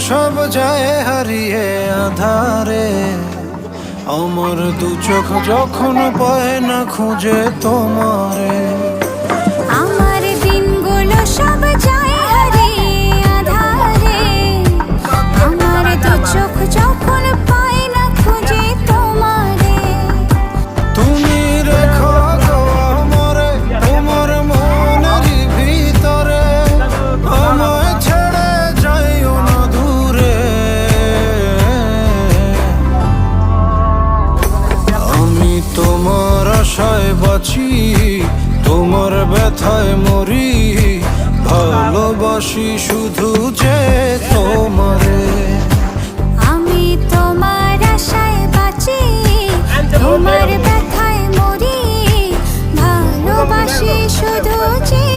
সব যায় হারিয়ে আধারে, আমার দু চোখ যখন পায় না খুঁজে তোমারে। আমার দিনগুলো সব যায় হারিয়ে আঁধারে, আমার দু চোখ যখন পায় না খুঁজে তোমারে। তুমি রেখো গো আমারে তোমার মনেরই ভিতরে, আমায় ছেড়ে যাইও না দূরে। আমি তোমার আশায় বাঁচি, তোমার ব্যথায় মরি, ভালোবাসি শুধু যে তোমারে। আমি তোমার আশায় বাঁচি, তোমার ব্যথায় মরি, ভালোবাসি শুধু যে